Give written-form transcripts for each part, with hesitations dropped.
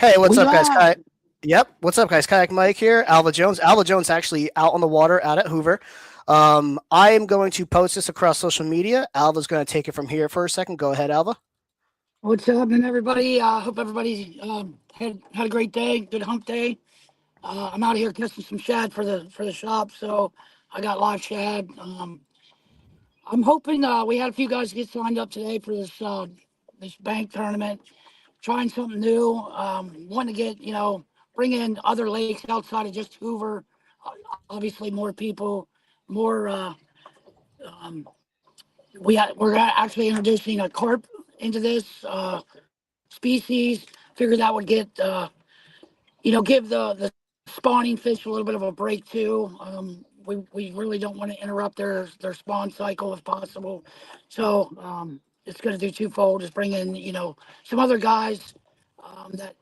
Hey, what's We up, guys? live. Yep. What's up, guys? Kayak Mike here. Alva Jones. Alva Jones actually out on the water out at Hoover. I am going to post this across social media. Alva's going to take it from here for a second. Go ahead, Alva. What's happening, everybody? Hope everybody had a great day, good hump day. I'm out here testing some shad for the shop, so I got live shad. I'm hoping we had a few guys get signed up today for this bank tournament. Trying something new. Wanting to get bring in other lakes outside of just Hoover. Obviously, more people, more. Um, we're actually introducing a carp into this species. Figured that would get give the spawning fish a little bit of a break too. We really don't want to interrupt their spawn cycle if possible. So it's going to do twofold. Just bring in some other guys that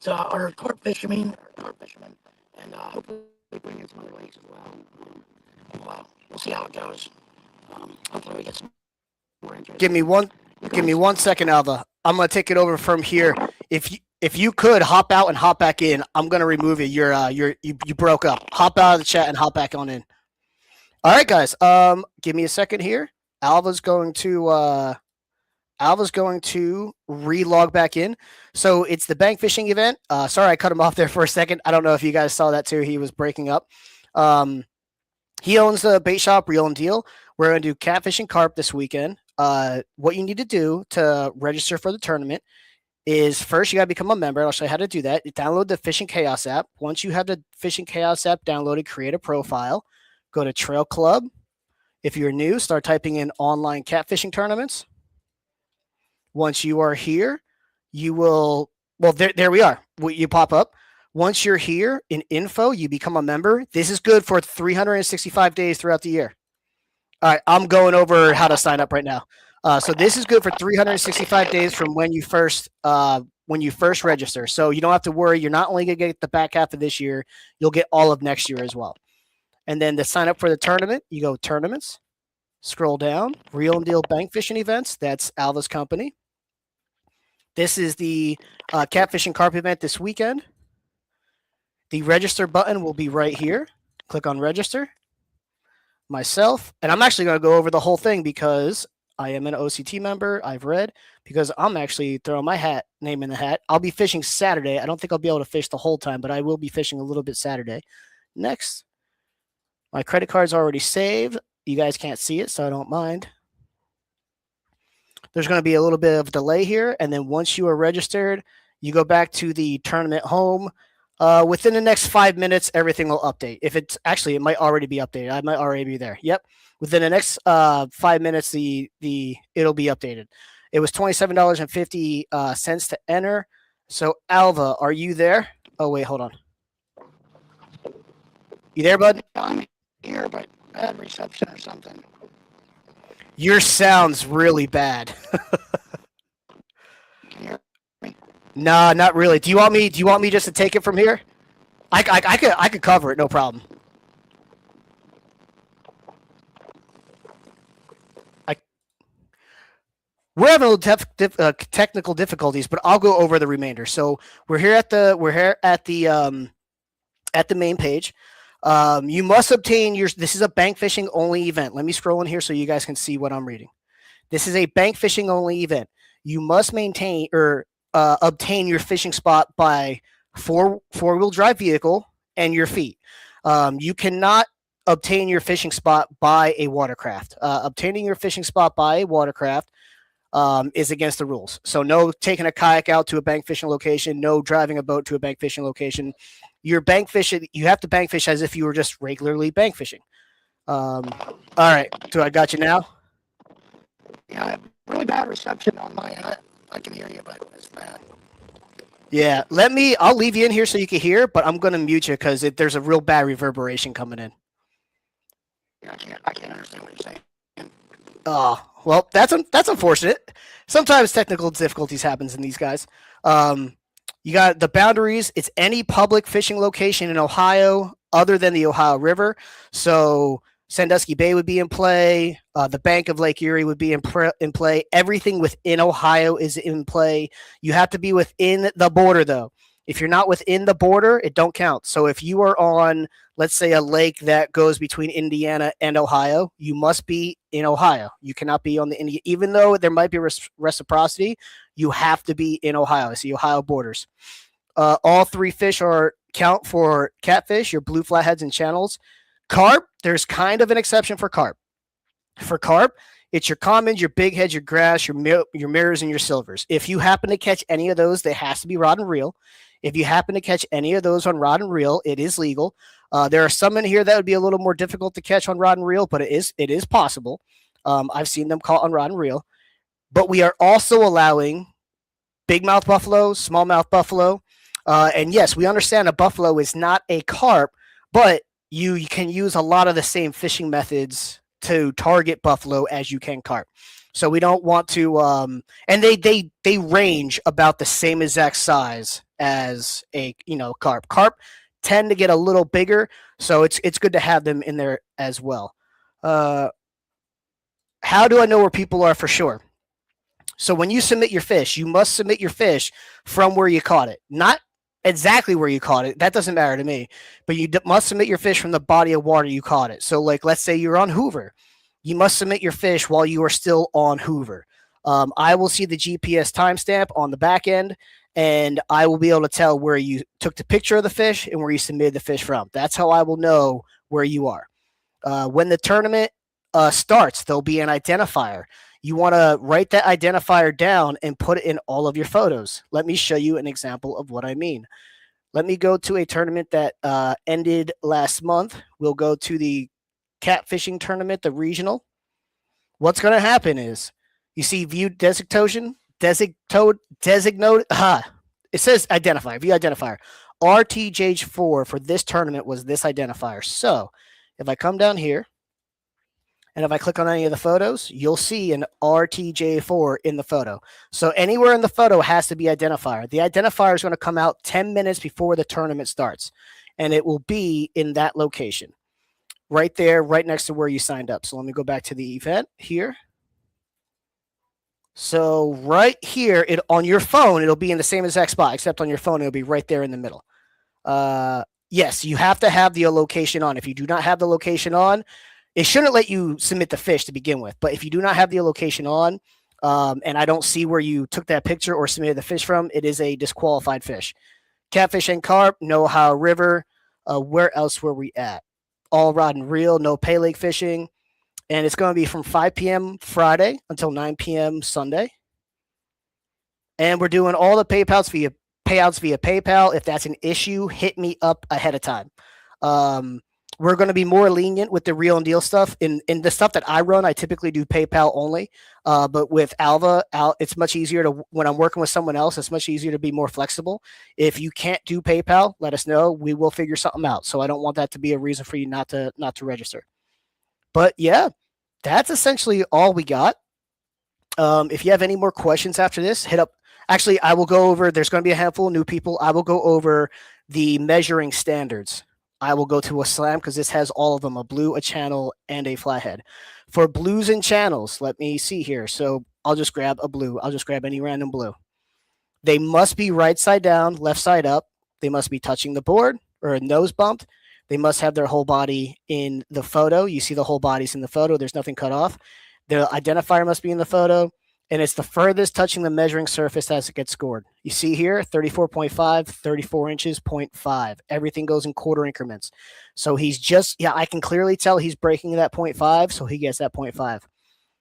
are carp fishermen, and hopefully bring in some other lakes as well. We'll see how it goes. Hopefully we get some more interest. Give me one second, Alva. I'm going to take it over from here. If you could hop out and hop back in, I'm going to remove you. You broke up. Hop out of the chat and hop back on in. All right, guys. Give me a second here. Alva's going to relog back in. So it's the bank fishing event. Sorry, I cut him off there for a second. I don't know if you guys saw that too. He was breaking up. He owns the bait shop Reel and Deal. We're going to do Catfish and Carp this weekend. What you need to do to register for the tournament is first you got to become a member. I'll show you how to do that. You download the Fishing Chaos app. Once you have the Fishing Chaos app downloaded, create a profile. Go to Trail Club. If you're new, start typing in Online Catfishing Tournaments. Once you are here, you will, there we are. You pop up. Once you're here in info, you become a member. This is good for 365 days throughout the year. All right, I'm going over how to sign up right now. So this is good for 365 days from when you first register. So you don't have to worry. You're not only going to get the back half of this year, you'll get all of next year as well. And then to sign up for the tournament, you go tournaments, scroll down, Reel and Deal bank fishing events. That's Alva's company. This is the Catfish and Carp event this weekend. The register button will be right here. Click on register. Myself, and I'm actually going to go over the whole thing because I am an OCT member. I've read because I'm actually throwing my name in the hat. I'll be fishing Saturday. I don't think I'll be able to fish the whole time, but I will be fishing a little bit Saturday. Next, my credit card's already saved. You guys can't see it, so I don't mind. There's going to be a little bit of delay here, and then once you are registered, you go back to the tournament home. Within the next 5 minutes, everything will update. If it's actually, it might already be updated. I might already be there. Yep. Within the next 5 minutes, it'll be updated. It was $27.50 to enter. So Alva, are you there? Oh wait, hold on. You there, bud? I'm here, but bad reception or something. Your sound's really bad. Can you hear me? Nah, not really. Do you want me just to take it from here? I could cover it, no problem. We're having a little technical difficulties, but I'll go over the remainder. So we're here at the main page. You must obtain this is a bank fishing only event. Let me scroll in here so you guys can see what I'm reading. This is a bank fishing only event. You must maintain or obtain your fishing spot by four-wheel drive vehicle and your feet. You cannot obtain your fishing spot by a watercraft. Obtaining your fishing spot by a watercraft is against the rules. So no taking a kayak out to a bank fishing location, no driving a boat to a bank fishing location. You're bank fishing. You have to bank fish as if you were just regularly bank fishing. All right. So I got you now. Yeah, I have really bad reception on my end. I can hear you, but it's bad. Yeah, I'll leave you in here so you can hear, but I'm going to mute you because there's a real bad reverberation coming in. Yeah, I can't understand what you're saying. Oh, well, that's unfortunate. Sometimes technical difficulties happens in these guys. You got the boundaries. It's any public fishing location in Ohio other than the Ohio River. So Sandusky Bay would be in play. The bank of Lake Erie would be in play. Everything within Ohio is in play. You have to be within the border, though. If you're not within the border, it don't count. So if you are on, let's say, a lake that goes between Indiana and Ohio, you must be in Ohio. You cannot be on the Indiana, even though there might be reciprocity, you have to be in Ohio. It's the Ohio borders. All three fish are count for catfish, your blue flatheads and channels. Carp, there's kind of an exception for carp. For carp, it's your commons, your bigheads, your grass, your mirrors, and your silvers. If you happen to catch any of those, they has to be rod and reel. If you happen to catch any of those on rod and reel, it is legal. There are some in here that would be a little more difficult to catch on rod and reel, but it is possible. I've seen them caught on rod and reel. But we are also allowing bigmouth buffalo, smallmouth buffalo. And yes, we understand a buffalo is not a carp, but you can use a lot of the same fishing methods to target buffalo as you can carp. So we don't want to, and they range about the same exact size as a carp. Carp tend to get a little bigger, so it's good to have them in there as well. How do I know where people are for sure? So when you submit your fish, you must submit your fish from where you caught it, not exactly where you caught it. That doesn't matter to me, but you must submit your fish from the body of water you caught it. So like, let's say you're on Hoover, you must submit your fish while you are still on Hoover. I will see the GPS timestamp on the back end, and I will be able to tell where you took the picture of the fish and where you submitted the fish from. That's how I will know where you are. When the tournament starts, there'll be an identifier. You want to write that identifier down and put it in all of your photos. Let me show you an example of what I mean. Let me go to a tournament that ended last month. We'll go to the catfishing tournament, the regional. What's going to happen is you see view designation, it says identifier, view identifier. RTJ4 for this tournament was this identifier. So if I come down here, and if I click on any of the photos, you'll see an RTJ4 in the photo. So anywhere in the photo has to be identifier. The identifier is going to come out 10 minutes before the tournament starts, and it will be in that location. Right there, right next to where you signed up. So let me go back to the event here. So right here, on your phone, it'll be in the same exact spot, except on your phone, it'll be right there in the middle. Yes, you have to have the location on. If you do not have the location on, it shouldn't let you submit the fish to begin with. But if you do not have the location on, and I don't see where you took that picture or submitted the fish from, it is a disqualified fish. Catfish and Carp, no Ohio River. Where else were we at? All rod and reel, no PAYLAKE fishing. And it's going to be from 5 p.m. Friday until 9 p.m. Sunday. And we're doing all the payouts via PayPal. If that's an issue, hit me up ahead of time. We're going to be more lenient with the real and deal stuff. In the stuff that I run, I typically do PayPal only. But with Alva, it's much easier to, when I'm working with someone else, it's much easier to be more flexible. If you can't do PayPal, let us know. We will figure something out. So I don't want that to be a reason for you not to register. But yeah, that's essentially all we got. If you have any more questions after this, hit up. Actually, I will go over, there's going to be a handful of new people. I will go over the measuring standards. I will go to a slam because this has all of them, a blue, a channel, and a flathead. For blues and channels, let me see here. So I'll just grab a blue. I'll just grab any random blue. They must be right side down, left side up. They must be touching the board or a nose bumped. They must have their whole body in the photo. You see the whole body's in the photo. There's nothing cut off. The identifier must be in the photo. And it's the furthest touching the measuring surface as it gets scored. You see here, 34.5, 34 inches, 0.5. Everything goes in quarter increments. So he's just, I can clearly tell he's breaking that 0.5, so he gets that 0.5.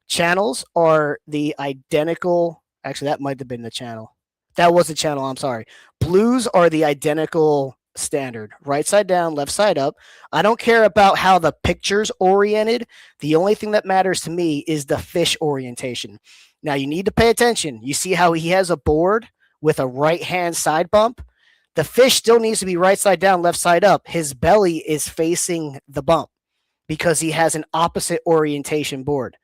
Channels are the identical. Actually, that might have been the channel. That was the channel, I'm sorry. Blues are the identical standard. Right side down, left side up. I don't care about how the picture's oriented. The only thing that matters to me is the fish orientation. Now, you need to pay attention. You see how he has a board with a right-hand side bump? The fish still needs to be right side down, left side up. His belly is facing the bump because he has an opposite orientation board.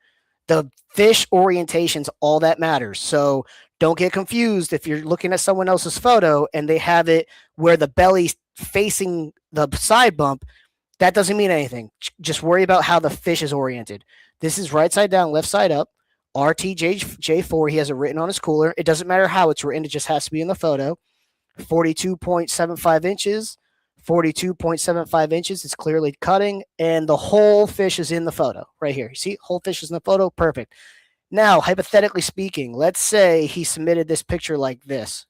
The fish orientation's all that matters. So don't get confused if you're looking at someone else's photo and they have it where the belly's facing the side bump. That doesn't mean anything. Just worry about how the fish is oriented. This is right side down, left side up. RTJ4, he has it written on his cooler. It doesn't matter how it's written. It just has to be in the photo. 42.75 inches. 42.75 inches. It's clearly cutting, and the whole fish is in the photo right here. You see, whole fish is in the photo. Perfect. Now, hypothetically speaking, let's say he submitted this picture like this.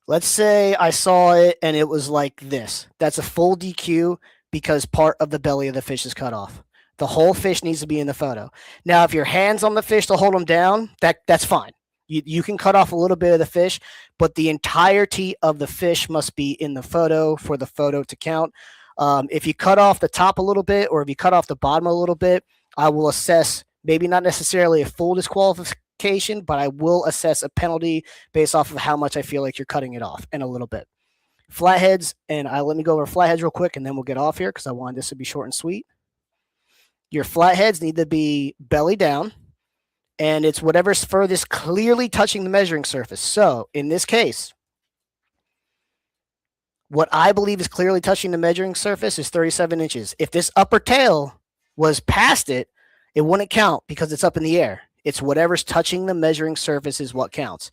Let's say I saw it and it was like this. That's a full DQ because part of the belly of the fish is cut off. The whole fish needs to be in the photo. Now, if your hand's on the fish to hold them down, that's fine. You can cut off a little bit of the fish, but the entirety of the fish must be in the photo for the photo to count. If you cut off the top a little bit or if you cut off the bottom a little bit, I will assess maybe not necessarily a full disqualification, but I will assess a penalty based off of how much I feel like you're cutting it off and a little bit. Flatheads, and let me go over flatheads real quick and then we'll get off here because I wanted this to be short and sweet. Your flatheads need to be belly down, and it's whatever's furthest clearly touching the measuring surface. So in this case, what I believe is clearly touching the measuring surface is 37 inches. If this upper tail was past it, it wouldn't count because it's up in the air. It's whatever's touching the measuring surface is what counts.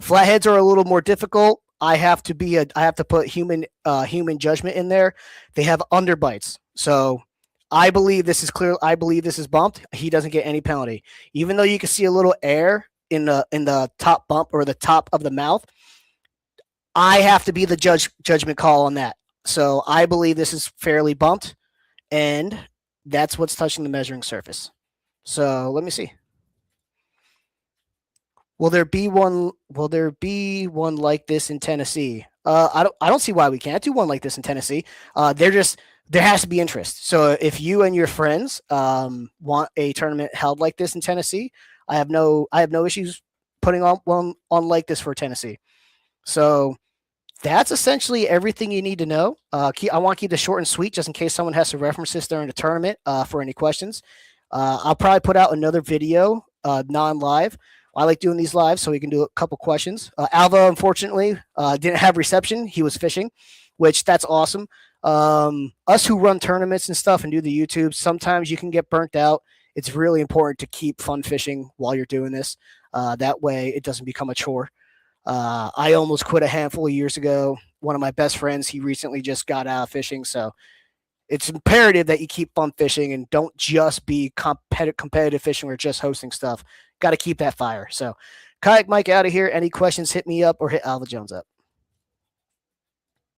Flatheads are a little more difficult. I have to put human judgment in there. They have underbites. So I believe this is clear. I believe this is bumped. He doesn't get any penalty. Even though you can see a little air in the top bump or the top of the mouth, I have to be the judgment call on that. So I believe this is fairly bumped, and that's what's touching the measuring surface. So let me see. Will there be one like this in Tennessee? I don't see why we can't do one like this in Tennessee. There has to be interest. So if you and your friends want a tournament held like this in Tennessee, I have no issues putting on one on like this for Tennessee. So that's essentially everything you need to know. I want to keep this short and sweet just in case someone has to reference this during the tournament for any questions. I'll probably put out another video non-live. I like doing these live so we can do a couple questions. Alva, unfortunately, didn't have reception. He was fishing, which that's awesome. Us who run tournaments and stuff and do the YouTube, sometimes you can get burnt out. It's really important to keep fun fishing while you're doing this. That way it doesn't become a chore. I almost quit a handful of years ago. One of my best friends, he recently just got out of fishing. So it's imperative that you keep fun fishing and don't just be competitive fishing or just hosting stuff. Got to keep that fire. So Kayak Mike out of here. Any questions, hit me up or hit Alva Jones up.